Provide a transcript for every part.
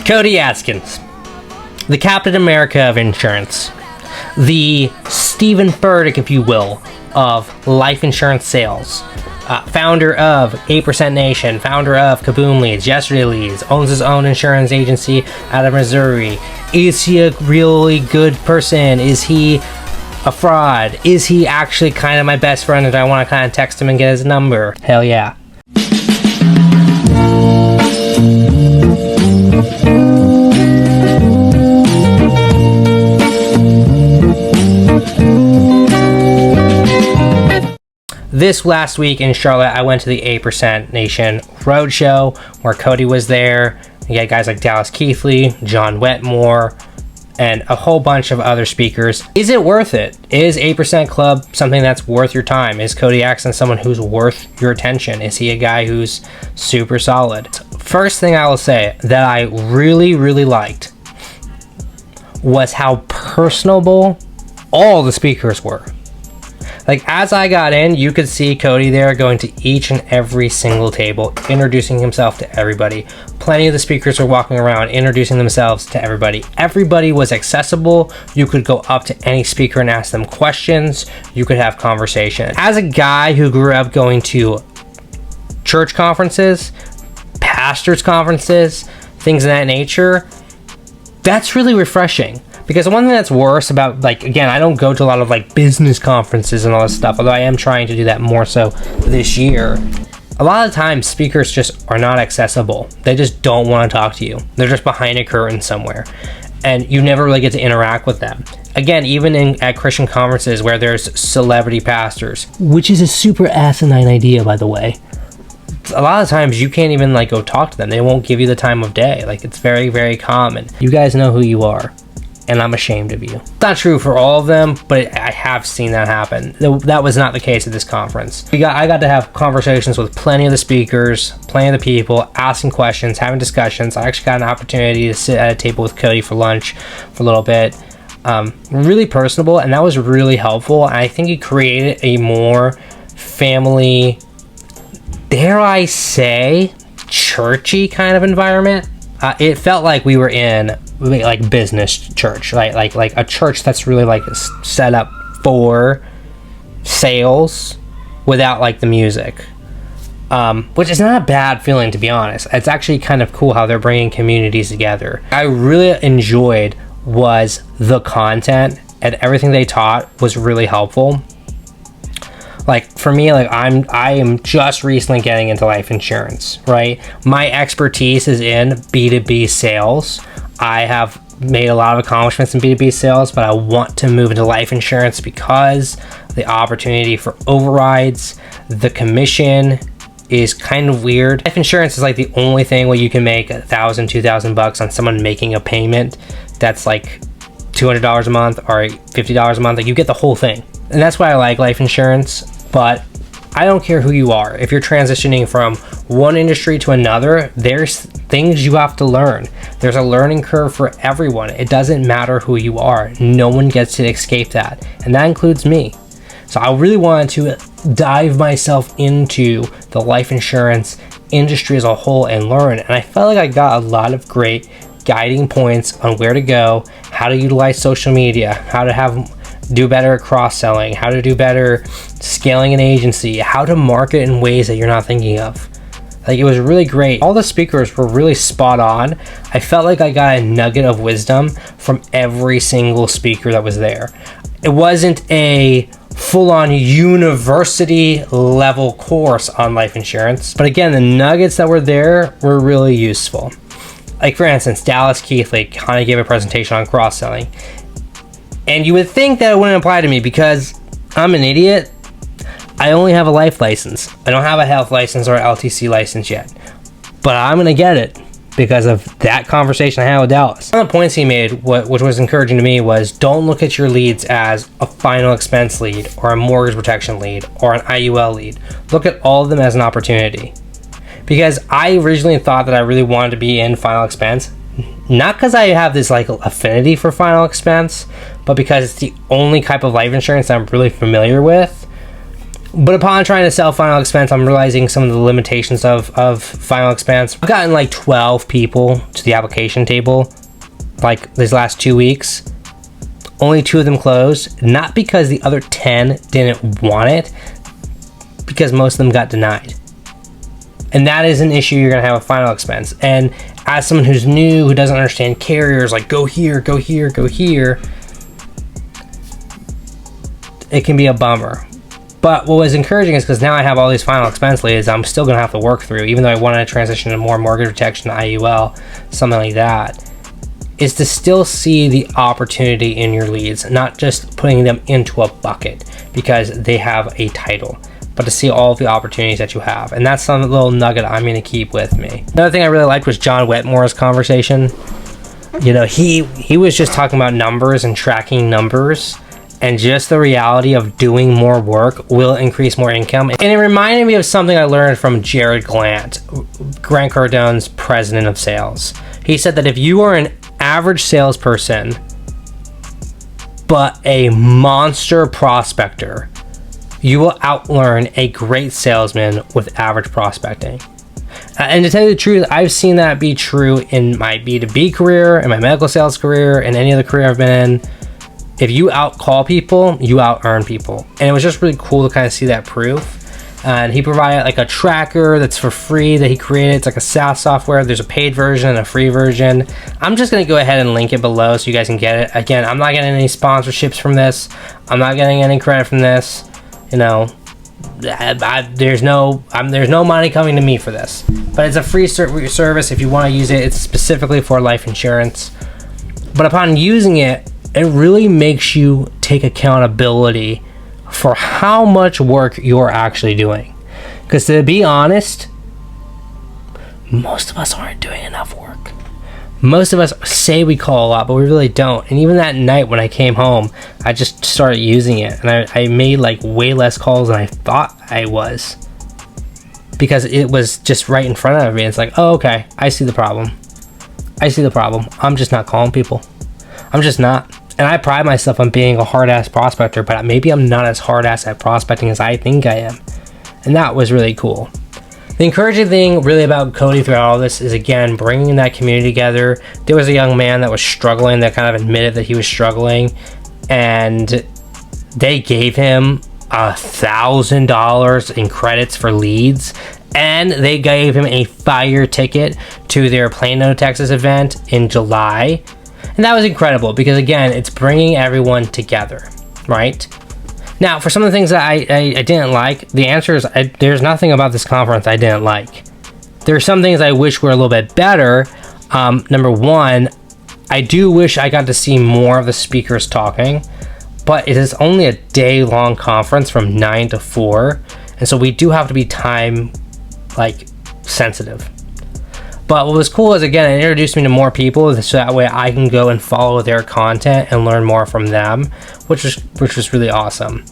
Cody Askins, the Captain America of insurance, the Stephen Furtick, if you will, of life insurance sales, founder of 8% Nation, founder of Kaboom Leads, Yesterday Leads, owns his own insurance agency out of Missouri. Is he a really good person? Is he a fraud? Is he actually kind of my best friend and I want to kind of text him and get his number? Hell yeah. This last week in Charlotte, I went to the 8% Nation Roadshow where Cody was there. You had guys like Dallas Keithley, John Wetmore, and a whole bunch of other speakers. Is it worth it? Is 8% Club something that's worth your time? Is Cody Askins someone who's worth your attention? Is he a guy who's super solid? First thing I will say that I really, really liked was how personable all the speakers were. Like, as I got in, you could see Cody there going to each and every single table, introducing himself to everybody. Plenty of the speakers were walking around, introducing themselves to everybody. Everybody was accessible. You could go up to any speaker and ask them questions. You could have conversation. As a guy who grew up going to church conferences, pastors' conferences, things of that nature, that's really refreshing. Because the one thing that's worse about, like, again, I don't go to a lot of, like, business conferences and all this stuff, although I am trying to do that more so this year. A lot of times, speakers just are not accessible. They just don't want to talk to you. They're just behind a curtain somewhere. And you never really get to interact with them. Again, even at Christian conferences where there's celebrity pastors, which is a super asinine idea, by the way. A lot of times, you can't even, like, go talk to them. They won't give you the time of day. Like, it's very, very common. You guys know who you are. And I'm ashamed of you. It's not true for all of them, but I have seen that happen. That was not the case at this conference. I got to have conversations with plenty of the speakers, plenty of the people, asking questions, having discussions. I actually got an opportunity to sit at a table with Cody for lunch for a little bit. Really personable, and that was really helpful. And I think it created a more family, dare I say, churchy kind of environment. It felt like we were in like business church, like a church that's really like set up for sales without like the music, which is not a bad feeling, to be honest. It's actually kind of cool how they're bringing communities together. I really enjoyed was the content, and everything they taught was really helpful. Like, for me, like, I am just recently getting into life insurance, right? My expertise is in B2B sales. I have made a lot of accomplishments in B2B sales, but I want to move into life insurance because the opportunity for overrides, the commission is kind of weird. Life insurance is like the only thing where you can make $1,000, $2,000 on someone making a payment that's like $200 a month or $50 a month. Like, you get the whole thing. And that's why I like life insurance. But I don't care who you are. If you're transitioning from one industry to another, there's things you have to learn. There's a learning curve for everyone. It doesn't matter who you are. No one gets to escape that. And that includes me. So I really wanted to dive myself into the life insurance industry as a whole and learn. And I felt like I got a lot of great guiding points on where to go, how to utilize social media, how to do better at cross-selling, how to do better scaling an agency, how to market in ways that you're not thinking of. Like, it was really great. All the speakers were really spot on. I felt like I got a nugget of wisdom from every single speaker that was there. It wasn't a full-on university level course on life insurance, but again, the nuggets that were there were really useful. Like, for instance, Dallas Keithley kind of gave a presentation on cross-selling. And you would think that it wouldn't apply to me because I'm an idiot. I only have a life license. I don't have a health license or an LTC license yet. But I'm going to get it because of that conversation I had with Dallas. One of the points he made, which was encouraging to me, was don't look at your leads as a final expense lead or a mortgage protection lead or an IUL lead. Look at all of them as an opportunity. Because I originally thought that I really wanted to be in final expense. Not because I have this like affinity for final expense, but because it's the only type of life insurance I'm really familiar with. But upon trying to sell Final Expense, I'm realizing some of the limitations of Final Expense. I've gotten like 12 people to the application table like these last 2 weeks. Only 2 of them closed, not because the other 10 didn't want it, because most of them got denied. And that is an issue you're gonna have with Final Expense. And as someone who's new, who doesn't understand carriers, like go here, go here, go here, it can be a bummer. But what was encouraging is because now I have all these Final Expense leads I'm still gonna have to work through, even though I wanted to transition to more mortgage protection, IUL, something like that, is to still see the opportunity in your leads, not just putting them into a bucket because they have a title, but to see all of the opportunities that you have. And that's some little nugget I'm gonna keep with me. Another thing I really liked was John Wetmore's conversation. You know, he was just talking about numbers and tracking numbers, and just the reality of doing more work will increase more income. And it reminded me of something I learned from Jared Grant Cardone's president of sales. He said that if you are an average salesperson but a monster prospector, you will outlearn a great salesman with average prospecting. And to tell you the truth, I've seen that be true in my B2B career, in my medical sales career, and any other career I've been in. If you out-call people, you out-earn people. And it was just really cool to kind of see that proof. And he provided like a tracker that's for free that he created. It's like a SaaS software. There's a paid version and a free version. I'm just going to go ahead and link it below so you guys can get it. Again, I'm not getting any sponsorships from this. I'm not getting any credit from this. You know, there's no money coming to me for this. But it's a free service if you want to use it. It's specifically for life insurance. But upon using it, it really makes you take accountability for how much work you're actually doing. Because to be honest, most of us aren't doing enough work. Most of us say we call a lot, but we really don't. And even that night when I came home, I just started using it. And I made like way less calls than I thought I was. Because it was just right in front of me. It's like, oh, okay, I see the problem. I see the problem. I'm just not calling people. I'm just not. And I pride myself on being a hard-ass prospector, but maybe I'm not as hard-ass at prospecting as I think I am. And that was really cool. The encouraging thing really about Cody throughout all this is, again, bringing that community together. There was a young man that was struggling that kind of admitted that he was struggling, and they gave him $1,000 in credits for leads, and they gave him a fire ticket to their Plano, Texas event in July. And that was incredible because, again, it's bringing everyone together, right? Now, for some of the things that I didn't like, the answer is there's nothing about this conference I didn't like. There are some things I wish were a little bit better. Number one, I do wish I got to see more of the speakers talking, but it is only a day-long conference from 9 to 4, and so we do have to be time, sensitive. But what was cool is, again, it introduced me to more people, so that way I can go and follow their content and learn more from them, which was really awesome.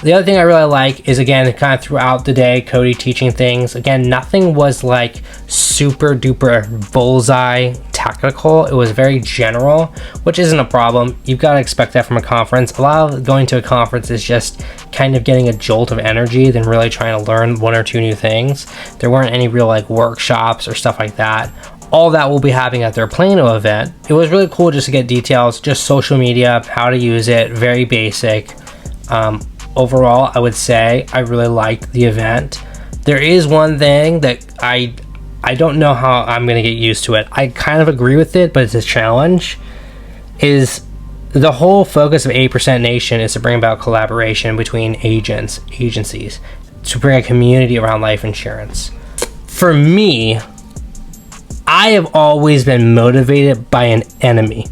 The other thing I really like is, again, kind of throughout the day, Cody teaching things. Again, nothing was like super duper bullseye technical. It was very general, which isn't a problem. You've got to expect that from a conference. A lot of going to a conference is just kind of getting a jolt of energy than really trying to learn one or two new things. There weren't any real workshops or stuff like that. All that we'll be having at their Plano event. It was really cool just to get details, just social media, how to use it, very basic. Overall, I would say I really liked the event. There is one thing that I don't know how I'm going to get used to it. I kind of agree with it, but it's a challenge. Is the whole focus of 8% Nation is to bring about collaboration between agencies, to bring a community around life insurance. For me, I have always been motivated by an enemy.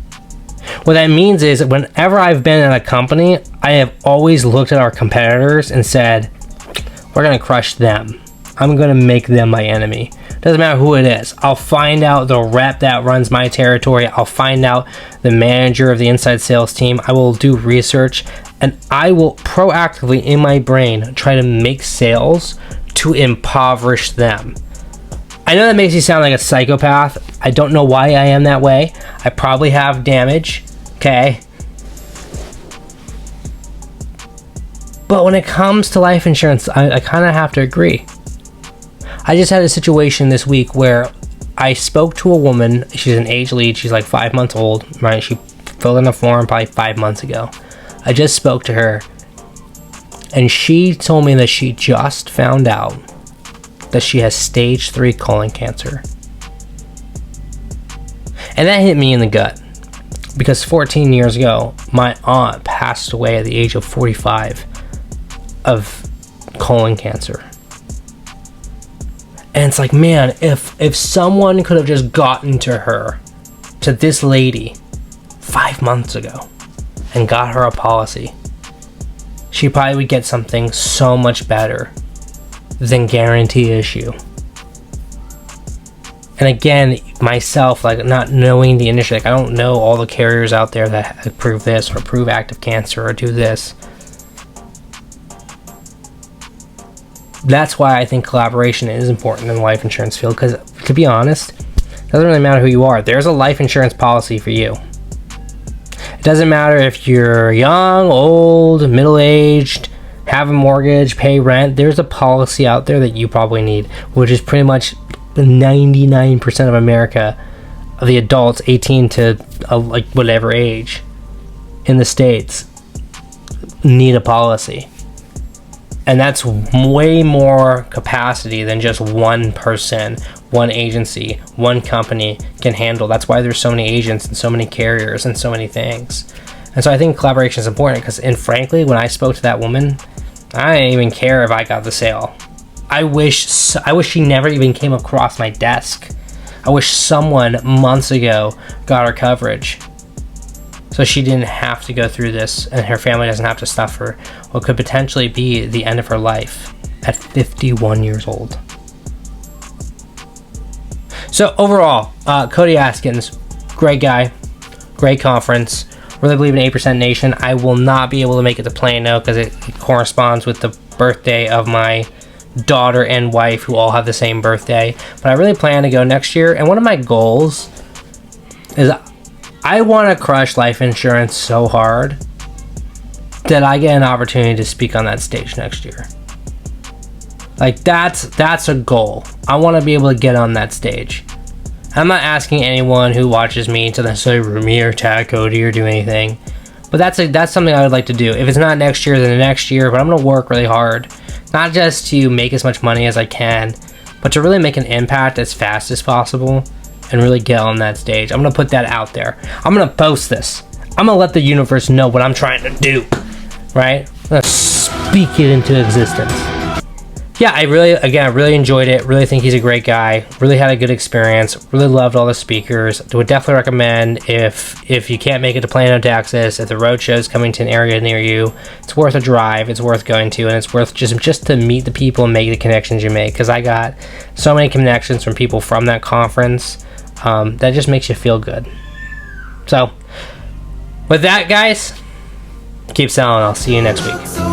What that means is whenever I've been in a company, I have always looked at our competitors and said, we're going to crush them. I'm going to make them my enemy. Doesn't matter who it is. I'll find out the rep that runs my territory. I'll find out the manager of the inside sales team. I will do research, and I will proactively in my brain try to make sales to impoverish them. I know that makes me sound like a psychopath. I don't know why I am that way. I probably have damage, okay? But when it comes to life insurance, I kind of have to agree. I just had a situation this week where I spoke to a woman. She's an age lead. She's like 5 months old, right? She filled in a form probably 5 months ago. I just spoke to her, and she told me that she just found out that she has stage 3 colon cancer. And that hit me in the gut, because 14 years ago, my aunt passed away at the age of 45 of colon cancer. And it's like, man, if someone could have just gotten to this lady 5 months ago and got her a policy, she probably would get something so much better than guarantee issue. And again, myself, like, not knowing the industry, like, I don't know all the carriers out there that approve this or approve active cancer or do this. That's why I think collaboration is important in the life insurance field, because, to be honest, it doesn't really matter who you are. There's a life insurance policy for you. It doesn't matter if you're young, old, middle-aged, have a mortgage, pay rent. There's a policy out there that you probably need, which is pretty much 99% of America, of the adults 18 to like whatever age in the States, need a policy. And that's way more capacity than just one person, one agency, one company can handle. That's why there's so many agents and so many carriers and so many things. And so I think collaboration is important, because, and frankly, when I spoke to that woman, I didn't even care if I got the sale. I wish she never even came across my desk. I wish someone months ago got her coverage, so she didn't have to go through this, and her family doesn't have to suffer what could potentially be the end of her life at 51 years old. So overall, Cody Askins, great guy, great conference. Really believe in 8% Nation. I will not be able to make it to Plano because it corresponds with the birthday of my daughter and wife, who all have the same birthday. But I really plan to go next year. And one of my goals is I want to crush life insurance so hard that I get an opportunity to speak on that stage next year. Like, that's a goal. I want to be able to get on that stage. I'm not asking anyone who watches me to necessarily room me or tag Cody or do anything, but that's something I would like to do. If it's not next year, then the next year. But I'm gonna work really hard, not just to make as much money as I can, but to really make an impact as fast as possible and really get on that stage. I'm gonna put that out there. I'm gonna post this. I'm gonna let the universe know what I'm trying to do, right? I'm gonna speak it into existence. Yeah, I really enjoyed it. Really think he's a great guy. Really had a good experience. Really loved all the speakers. Would definitely recommend, if you can't make it to Plano, Texas, if the roadshow is coming to an area near you, it's worth a drive. It's worth going to, and it's worth just to meet the people and make the connections you make. Because I got so many connections from people from that conference that just makes you feel good. So, with that, guys, keep selling. I'll see you next week.